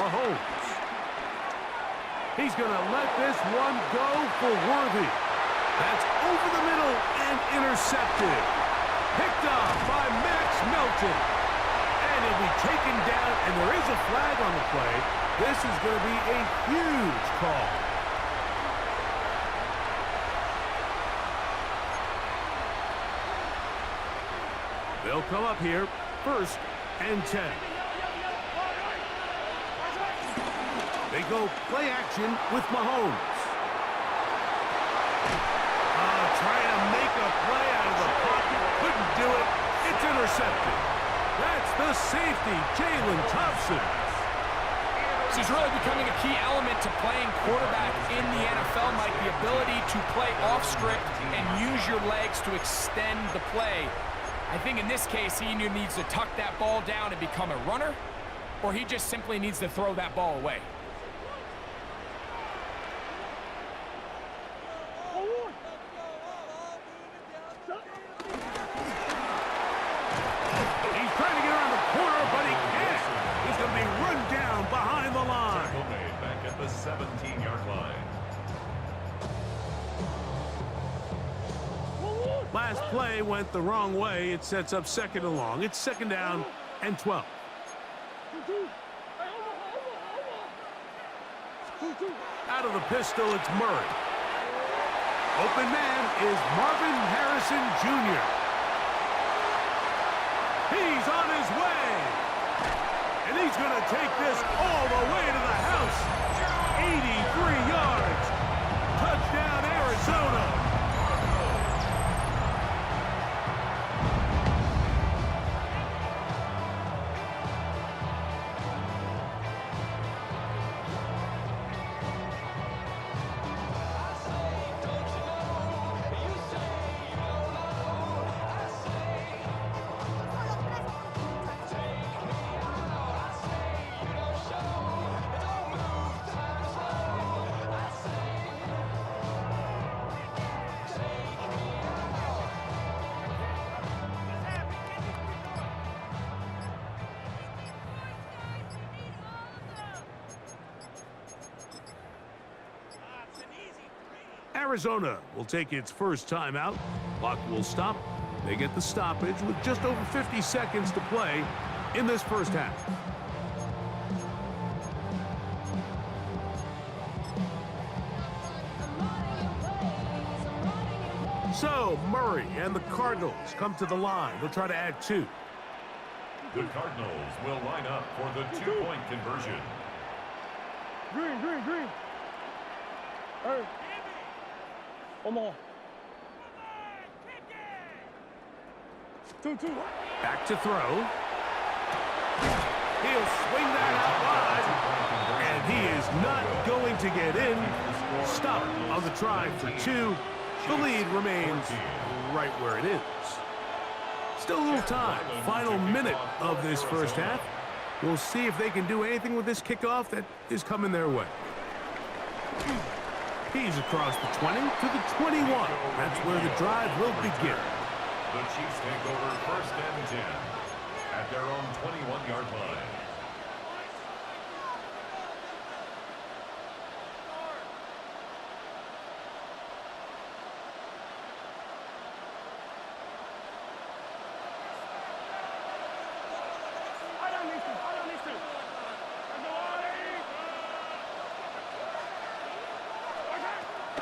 Mahomes. He's going to let this one go for Worthy. That's over the middle and intercepted. Picked off by Max Melton. And he'll be taken down, and there is a flag on the play. This is going to be a huge call. They'll come up here, 1st and 10. They go play action with Mahomes. Trying to make a play out of the pocket. Couldn't do it. It's intercepted. That's the safety, Jalen Thompson. This is really becoming a key element to playing quarterback in the NFL, Mike. The ability to play off script and use your legs to extend the play. I think in this case, he either needs to tuck that ball down and become a runner, or he just simply needs to throw that ball away. He's trying to get around the corner, but he can't. He's going to be run down behind the line. Tackle made back at the 17-yard line. Last play went the wrong way. It sets up 2nd and long. It's 2nd down and 12. Out of the pistol, it's Murray. Open man is Marvin Harrison Jr. He's on his way. And he's going to take this all the way to the house. 83 yards. Touchdown, Arizona. Arizona will take its first timeout. Clock will stop. They get the stoppage with just over 50 seconds to play in this first half. So Murray and the Cardinals come to the line. They'll try to add 2. The Cardinals will line up for the 2-point conversion. Green. Hey. One more. 2. Back to throw. He'll swing that out wide. And he is not going to get in. Stop on the try for 2. The lead remains right where it is. Still a little time. Final minute of this first half. We'll see if they can do anything with this kickoff that is coming their way. He's across the 20 to the 21. That's where the drive will begin. The Chiefs take over 1st and 10 at their own 21-yard line.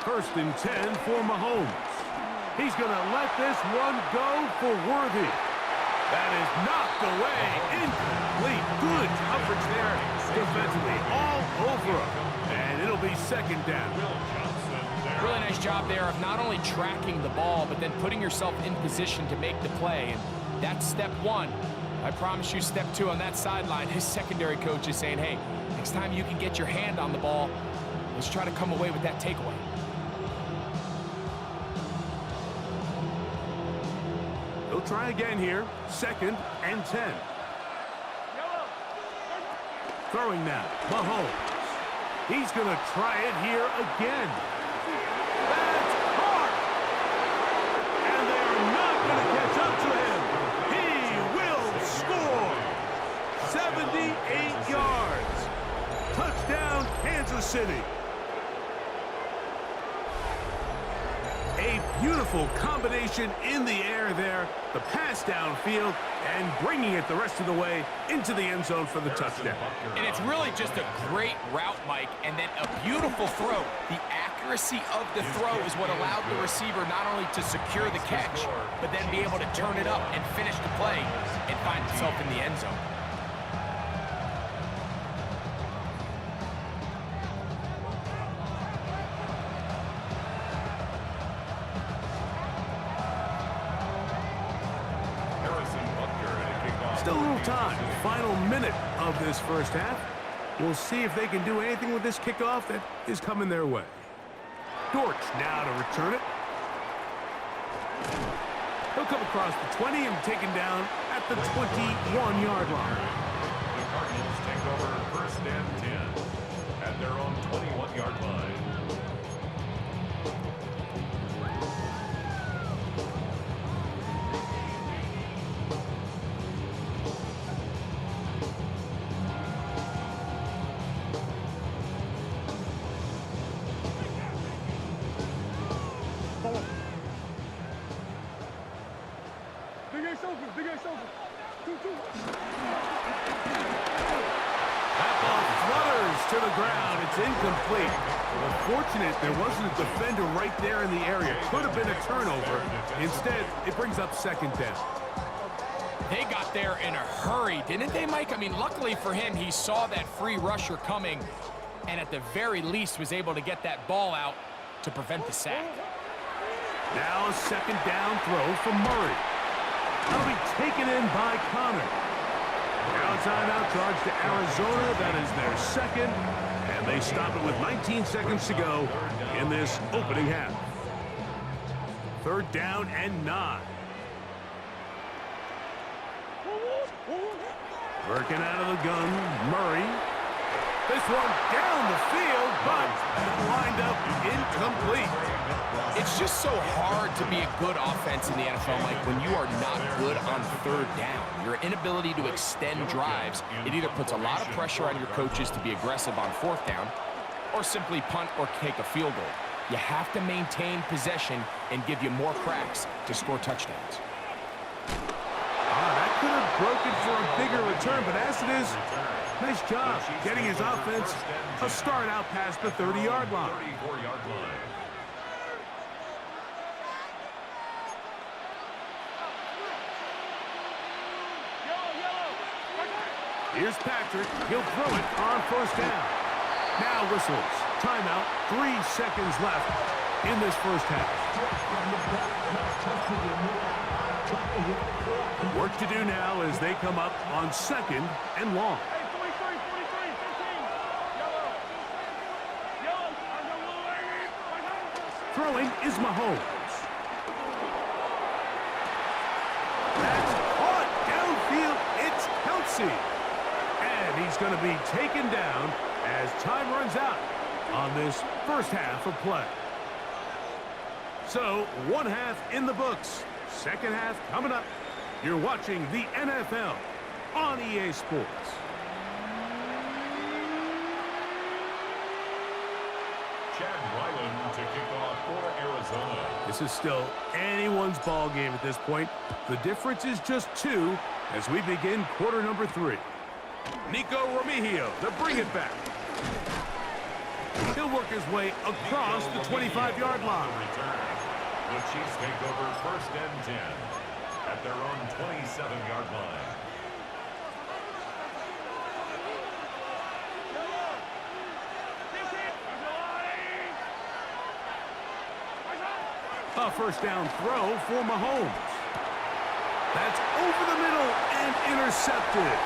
First and 10 for Mahomes. He's going to let this one go for Worthy. That is knocked away. Incomplete. Good coverage there defensively. All over him. And it'll be 2nd down. Really nice job there of not only tracking the ball, but then putting yourself in position to make the play. And that's step 1. I promise you step 2 on that sideline. His secondary coach is saying, hey, next time you can get your hand on the ball, let's try to come away with that takeaway. He'll try again here. 2nd and 10. Throwing now. Mahomes. He's going to try it here again. That's hard. And they are not going to catch up to him. He will score. 78 yards. City. A beautiful combination in the air there. The pass downfield and bringing it the rest of the way into the end zone for the touchdown. And it's really just a great route, Mike, and then a beautiful throw. The accuracy of the throw is what allowed the receiver not only to secure the catch, but then be able to turn it up and finish the play and find himself in the end zone. Still a little time. Final minute of this first half. We'll see if they can do anything with this kickoff that is coming their way. Dortch now to return it. He'll come across the 20 and taken down at the 21-yard line. The Cardinals take over first and 10 at their own 21-yard line. Big Ace open. 2-2. That ball flutters to the ground. It's incomplete. Unfortunate there wasn't a defender right there in the area. Could have been a turnover. Instead, it brings up second down. They got there in a hurry, didn't they, Mike? I mean, luckily for him, he saw that free rusher coming and at the very least was able to get that ball out to prevent the sack. Now a second down throw from Murray. That'll be taken in by Connor. Now timeout charge to Arizona. That is their second. And they stop it with 19 seconds to go in this opening half. Third down and 9. Working out of the gun, Murray. This one down the field, but lined up incomplete. It's just so hard to be a good offense in the NFL, Mike, when you are not good on third down. Your inability to extend drives, it either puts a lot of pressure on your coaches to be aggressive on fourth down or simply punt or take a field goal. You have to maintain possession and give you more cracks to score touchdowns. That could have broken for a bigger return, but as it is, nice job getting his offense a start out past the 30-yard line. 34-yard line. Here's Patrick. He'll throw it on first down. Now whistles. Timeout. 3 seconds left in this first half. Work to do now as they come up on second and long. Throwing is Mahomes. That's caught downfield. It's Kelsey. And he's going to be taken down as time runs out on this first half of play. So, one half in the books. Second half coming up. You're watching the NFL on EA Sports. Chad Ryland to kick off for Arizona. This is still anyone's ball game at this point. The difference is just 2 as we begin quarter number 3. Nico Remigio to bring it back. He'll work his way across the 25-yard line. The Chiefs take over first and 10 at their own 27-yard line. A first down throw for Mahomes. That's over the middle and intercepted.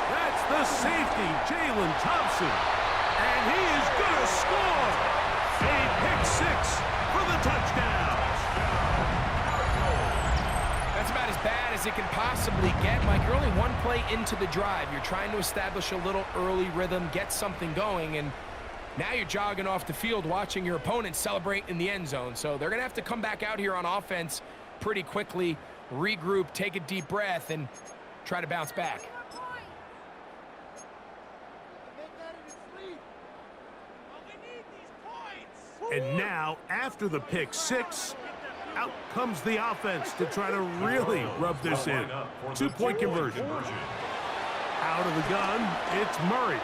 That's the safety, Jalen Thompson. And he is going to score. A pick 6 for the touchdown. That's about as bad as it can possibly get, Mike. You're only one play into the drive. You're trying to establish a little early rhythm, get something going, and now you're jogging off the field watching your opponent celebrate in the end zone. So they're going to have to come back out here on offense pretty quickly, regroup, take a deep breath, and try to bounce back. And now, after the pick six, out comes the offense to try to really rub this in. 2-point conversion. Out of the gun, it's Murray.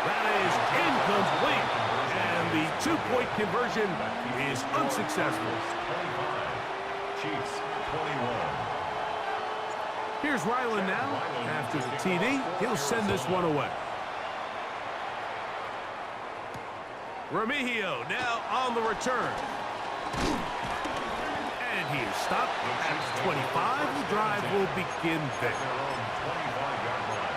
That is incomplete. And the 2-point conversion is unsuccessful. 25. Chiefs, 21. Here's Ryland now. After the TD, he'll send this one away. Remigio now on the return. And he is stopped at 25. The drive will begin there. Their own 25-yard line.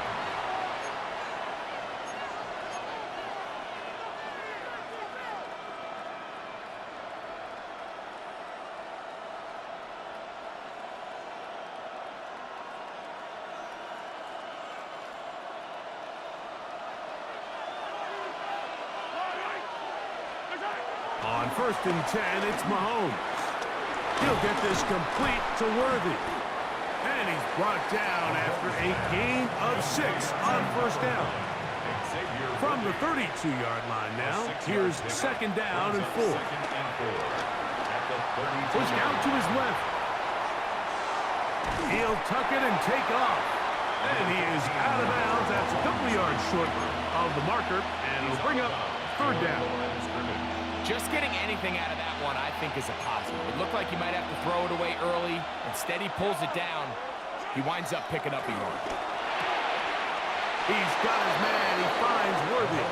On 1st and 10, it's Mahomes. He'll get this complete to Worthy. And he's brought down after a gain of 6 on 1st down. From the 32-yard line now, here's 2nd down and 4. Push out to his left. He'll tuck it and take off. And he is out of bounds. That's a couple of yards short of the marker. And it'll bring up 3rd down. Just getting anything out of that one, I think, is a positive. It looked like he might have to throw it away early. Instead, he pulls it down. He winds up picking up a yard. He's got his man. He finds Worthy.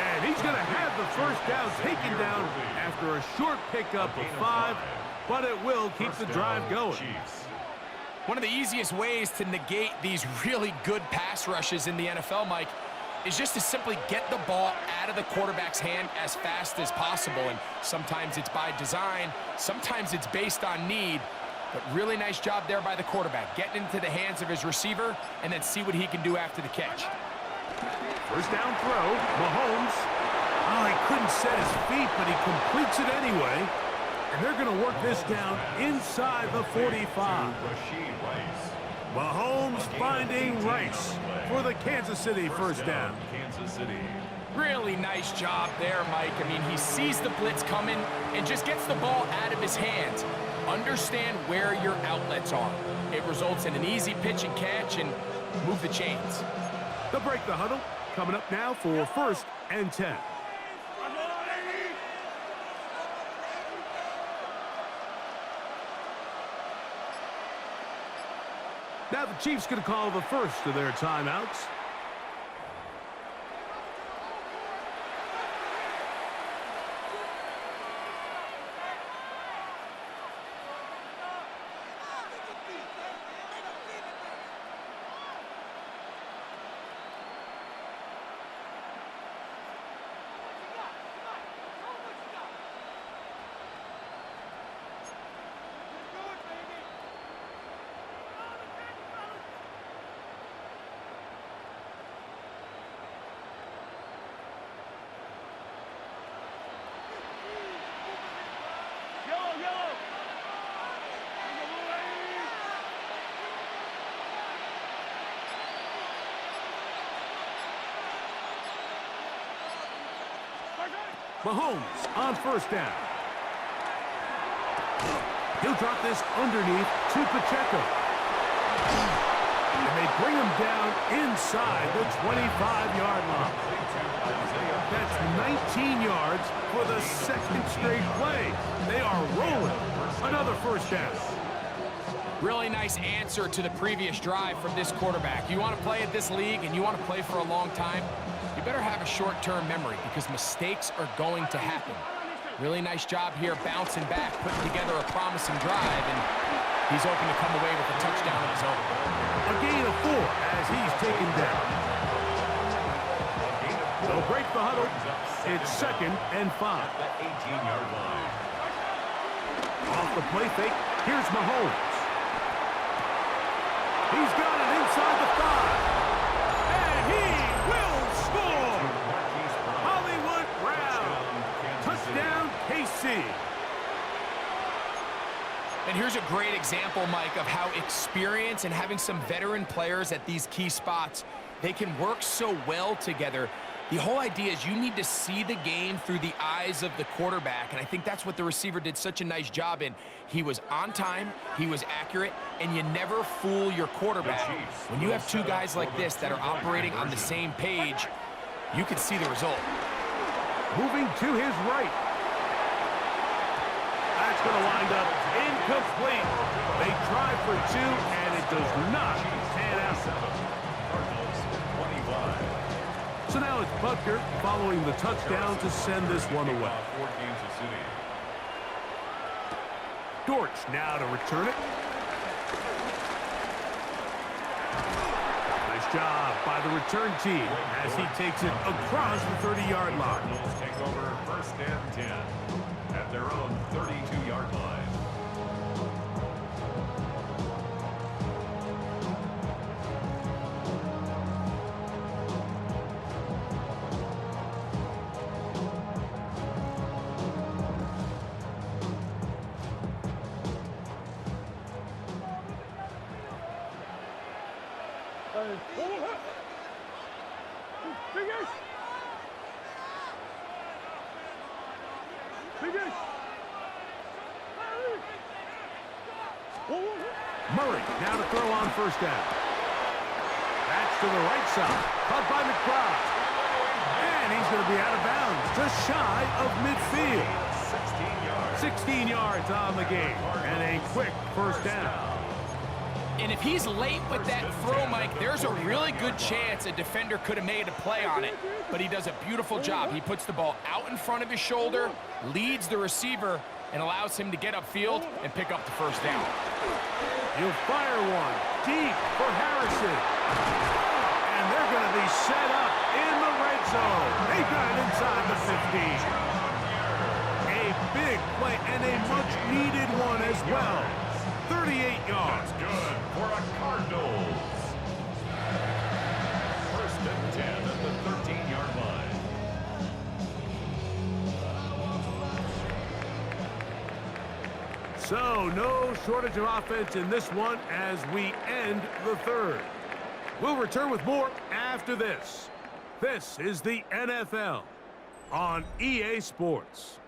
And he's going to have the 1st down taken down after a short pickup of 5. But it will keep the drive going. One of the easiest ways to negate these really good pass rushes in the NFL, Mike, is just to simply get the ball out of the quarterback's hand as fast as possible. And sometimes it's by design, sometimes it's based on need. But really nice job there by the quarterback, getting into the hands of his receiver and then see what he can do after the catch. 1st down throw, Mahomes. Oh, he couldn't set his feet, but he completes it anyway. And they're going to work this down inside the 45. Mahomes finding Rice for the Kansas City 1st down. Kansas City. Really nice job there, Mike. I mean, he sees the blitz coming and just gets the ball out of his hands. Understand where your outlets are. It results in an easy pitch and catch and move the chains. They'll break the huddle. Coming up now for 1st and 10. Now the Chiefs going to call the first of their timeouts. Mahomes on 1st down. He'll drop this underneath to Pacheco. And they bring him down inside the 25-yard line. That's 19 yards for the 2nd straight play. They are rolling. Another 1st down. Really nice answer to the previous drive from this quarterback. You want to play at this league and you want to play for a long time, you better have a short-term memory because mistakes are going to happen. Really nice job here bouncing back, putting together a promising drive, and he's open to come away with a touchdown of his own. A gain of 4 as he's taken down. They'll break the huddle. It's 2nd and 5. The 18-yard line. Off the play fake, here's Mahomes. He's got it inside the 5. And he will score! Hollywood Brown. Touchdown, KC. And here's a great example, Mike, of how experience and having some veteran players at these key spots, they can work so well together The whole idea is you need to see the game through the eyes of the quarterback, and I think that's what the receiver did such a nice job in. He was on time, he was accurate, and you never fool your quarterback. When you have two guys like this that are operating on the same page, you can see the result. Moving to his right. That's going to wind up incomplete. They try for two, and it does not pan out. So now it's Butker following the touchdown to send this one away. Dortch now to return it. Nice job by the return team as he takes it across the 30-yard line. Take over first and 10 at their own 32-yard line. Murray now to throw on first down. That's to the right side. Caught by McBride. And he's going to be out of bounds, just shy of midfield. 16 yards on the game. And a quick first down. And if he's late with that throw, Mike, there's a really good chance a defender could have made a play on it. But he does a beautiful job. He puts the ball out in front of his shoulder, leads the receiver, and allows him to get upfield and pick up the first down. He'll fire one deep for Harrison. And they're going to be set up in the red zone. They've got it inside the 15. A big play and a much-needed one as well. 38 yards. That's good for a Cardinals. First and 10 at the 13-yard line. So, no shortage of offense in this one as we end the third. We'll return with more after this. This is the NFL on EA Sports.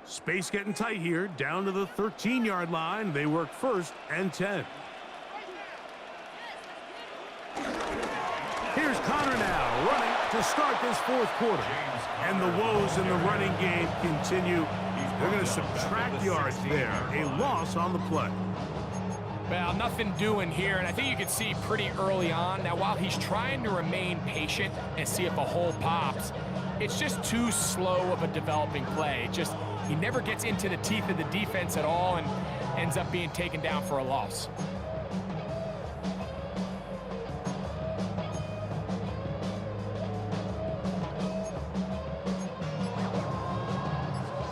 Space getting tight here, down to the 13-yard line. They work first and 10. Here's Connor now, running to start this fourth quarter. And the woes in the running game continue. They're going to subtract yards there. A loss on the play. Well, nothing doing here, and I think you can see pretty early on. Now, while he's trying to remain patient and see if a hole pops, it's just too slow of a developing play. He never gets into the teeth of the defense at all and ends up being taken down for a loss.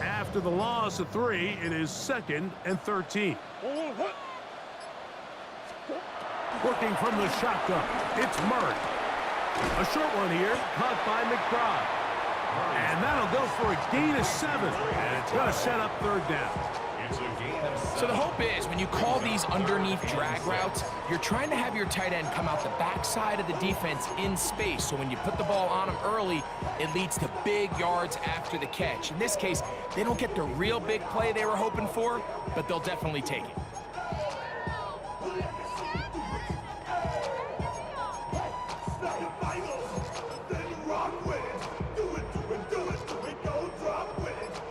After the loss of 3, it is 2nd and 13. Working from the shotgun, it's Murray. A short one here, caught by McBride. And that'll go for a gain of 7. And it's going to set up third down. So the hope is when you call these underneath drag routes, you're trying to have your tight end come out the backside of the defense in space. So when you put the ball on him early, it leads to big yards after the catch. In this case, they don't get the real big play they were hoping for, but they'll definitely take it.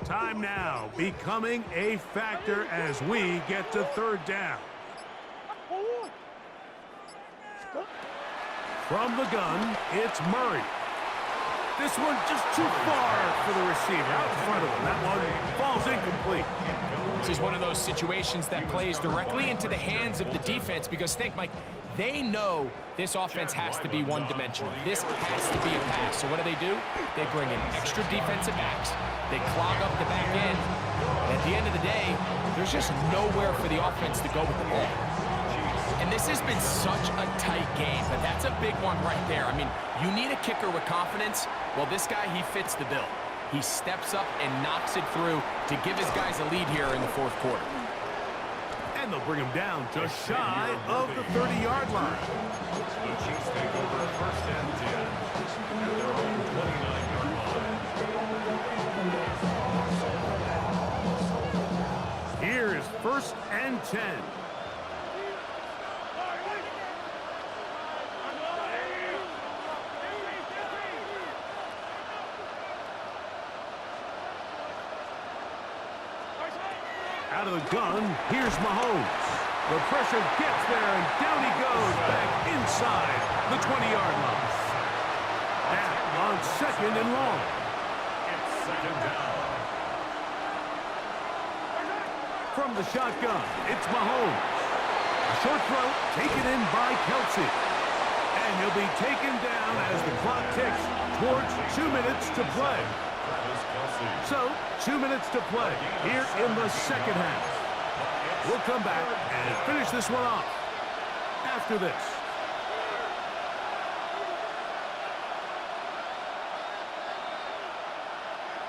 Time now becoming a factor as we get to third down. From the gun, it's Murray. This one just too far for the receiver. Out in front of him. That one falls incomplete. This is one of those situations that plays directly into the hands of the defense because think, Mike, they know this offense has to be one-dimensional. This has to be a pass. So what do? They bring in extra defensive backs. They clog up the back end. And at the end of the day, there's just nowhere for the offense to go with the ball. And this has been such a tight game, but that's a big one right there. I mean, you need a kicker with confidence. Well, this guy, he fits the bill. He steps up and knocks it through to give his guys a lead here in the fourth quarter. And they'll bring him down just shy of the 30-yard line. The Chiefs take over first and 10 at their own 29-yard line. Here is first and 10. Out of the gun, here's Mahomes. The pressure gets there, and down he goes back inside the 20-yard line. Now on second and long. It's second down. From the shotgun, it's Mahomes. A short throw taken in by Kelsey. And he'll be taken down as the clock ticks towards 2 minutes to play. So, 2 minutes to play here in the second half. We'll come back and finish this one off after this.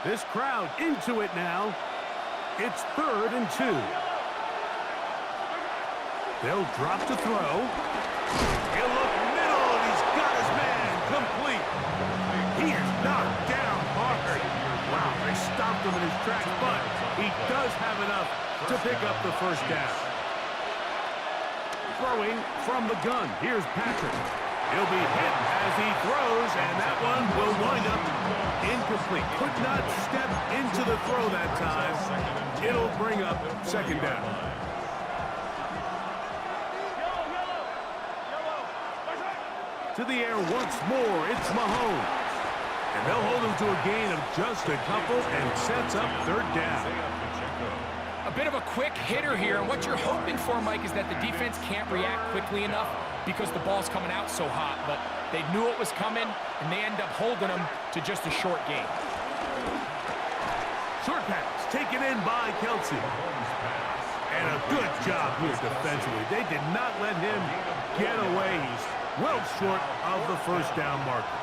This crowd into it now. It's 3rd and 2. They'll drop to throw. He'll look middle, and he's got his man complete. He is knocked down hard. Wow, they stopped him in his tracks, but he does have enough to pick up the first down. Throwing from the gun, here's Patrick. He'll be hit as he throws, and that one will wind up incomplete. Could not step into the throw that time. It'll bring up second down. To the air once more, it's Mahomes. And they'll hold him to a gain of just a couple and sets up third down. A bit of a quick hitter here, and what you're hoping for, Mike, is that the defense can't react quickly enough because the ball's coming out so hot, but they knew it was coming, and they end up holding them to just a short gain. Short pass taken in by Kelsey. And a good job here defensively. They did not let him get away. He's well short of the first down marker.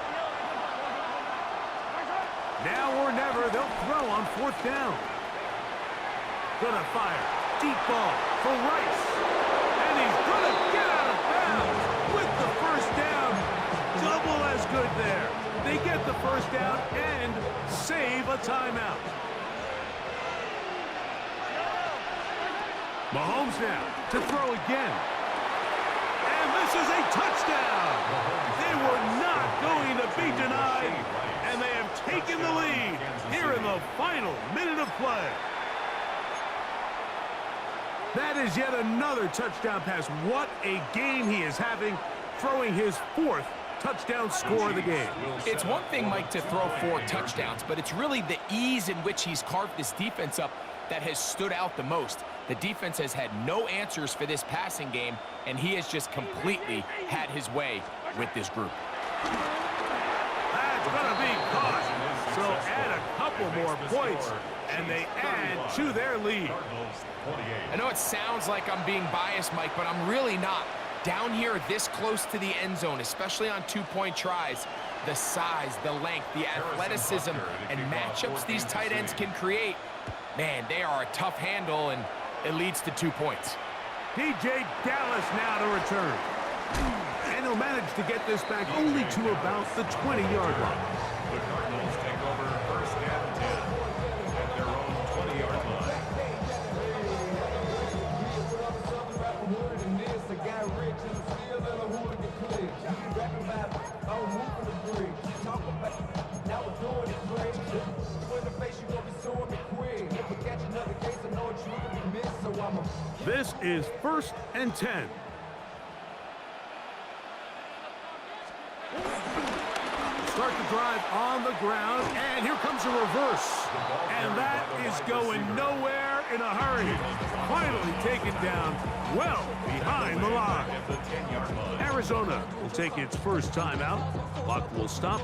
Now or never, they'll throw on fourth down. Gonna fire. Deep ball for Rice. And he's gonna get out of bounds with the first down. Double as good there. They get the first down and save a timeout. Mahomes now to throw again. And this is a touchdown. They were not going to be denied, and they have taken the lead here in the final minute of play. That is yet another touchdown pass. What a game he is having, throwing his 4th touchdown score of the game. It's one thing, Mike, to throw 4 touchdowns, but it's really the ease in which he's carved this defense up that has stood out the most. The defense has had no answers for this passing game, and he has just completely had his way with this group. That's going to be caught. So add a couple more points, and they add to their lead. I know it sounds like I'm being biased, Mike, but I'm really not. Down here this close to the end zone, especially on 2-point tries, the size, the length, the athleticism, and matchups these tight ends can create, man, they are a tough handle, and it leads to 2 points. DJ Dallas now to return. And he'll manage to get this back only to about the 20-yard line. The Cardinals take over first and 10 at their own 20-yard line. This is first and 10. Start the drive on the ground, and here comes a reverse. And that is going nowhere in a hurry. Finally taken down well behind the line. Arizona will take its first timeout. Clock will stop,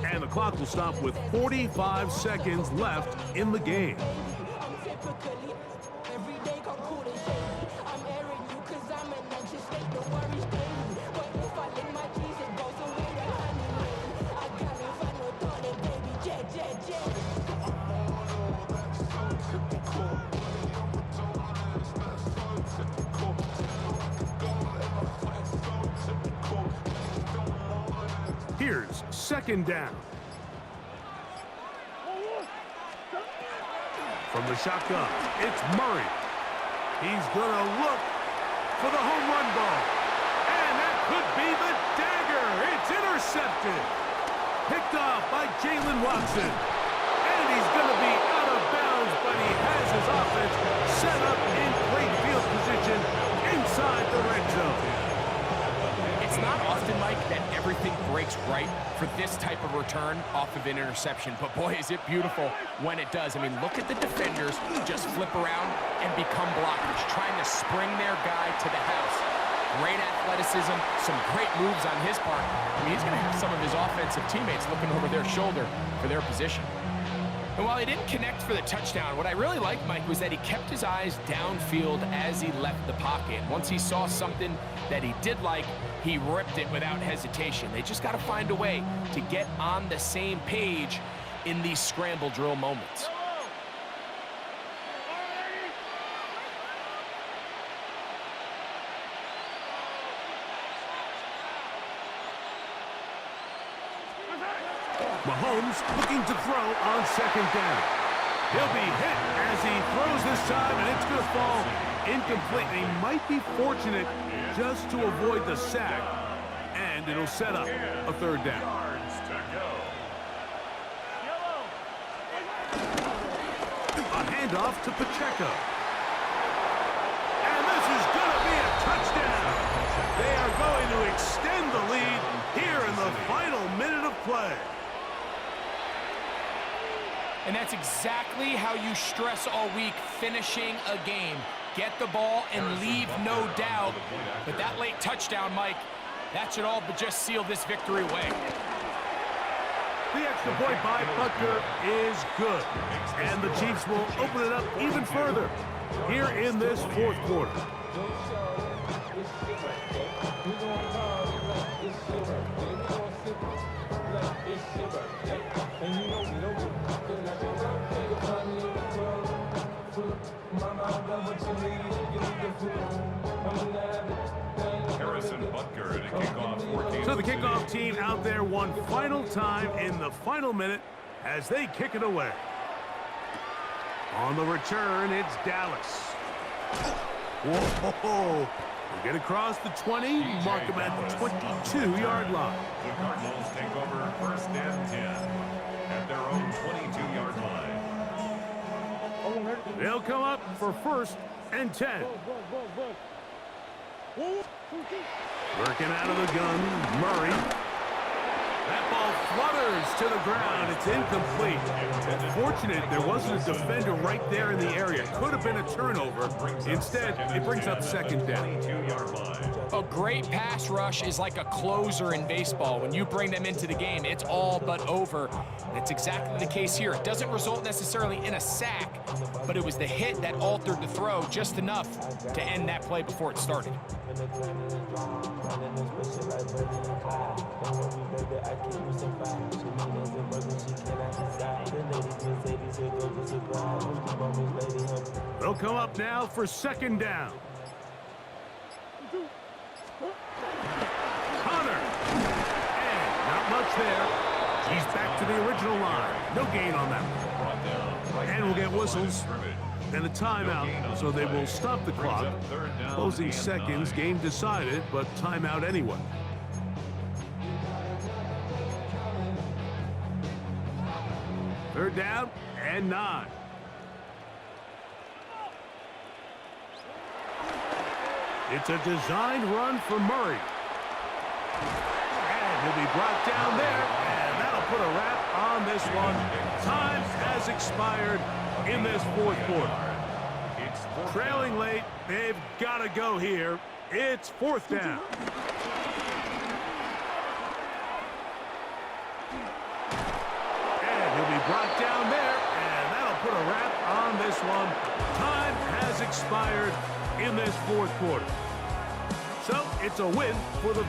and the clock will stop with 45 seconds left in the game. Here's second down. From the shotgun, it's Murray. He's going to look for the home run ball. And that could be the dagger. It's intercepted. Picked off by Jalen Watson. And he's going to be out of bounds, but he has his offense set up in great field position inside the red zone. It's not often, Mike, that everything breaks right for this type of return off of an interception. But boy, is it beautiful when it does. I mean, look at the defenders just flip around and become blockers, trying to spring their guy to the house. Great athleticism, some great moves on his part. I mean, he's going to have some of his offensive teammates looking over their shoulder for their position. And while he didn't connect for the touchdown, what I really liked, Mike, was that he kept his eyes downfield as he left the pocket. Once he saw something that he did like, he ripped it without hesitation. They just got to find a way to get on the same page in these scramble drill moments. Mahomes looking to throw on second down. He'll be hit as he throws this time, and it's going to fall incomplete. He might be fortunate just to avoid the sack, and it'll set up a third down. A handoff to Pacheco. And this is going to be a touchdown. They are going to extend the lead here in the final minute of play. And that's exactly how you stress all week, finishing a game. Get the ball and leave no doubt. But that late touchdown, Mike, that should all but just seal this victory away. The extra point by Butker is good. And the Chiefs will open it up even further here in this fourth quarter. So the kickoff team out there one final time in the final minute as they kick it away. On the return, it's Dallas. Whoa! They get across the 20, mark them at the 22-yard line. The Cardinals take over first and 10 at their own 22-yard line. They'll come up for first and 10. Working out of the gun, Murray. That ball flutters to the ground. It's incomplete. It's fortunate there wasn't a defender right there in the area. Could have been a turnover. Instead, it brings up second down. A great pass rush is like a closer in baseball. When you bring them into the game, it's all but over. And it's exactly the case here. It doesn't result necessarily in a sack, but it was the hit that altered the throw just enough to end that play before it started. They'll come up now for second down. Connor. And not much there. He's back to the original line. No gain on that one. And we'll get whistles and a timeout, so they will stop the clock. Closing seconds, game decided, but timeout anyway. Third down and 9. It's a designed run for Murray. And he'll be brought down there, and that'll put a wrap on this one. Time has expired in this fourth quarter. Trailing late, they've got to go here. It's fourth down. And he'll be brought down there, and that'll put a wrap on this one. Time has expired in this fourth quarter. So it's a win for the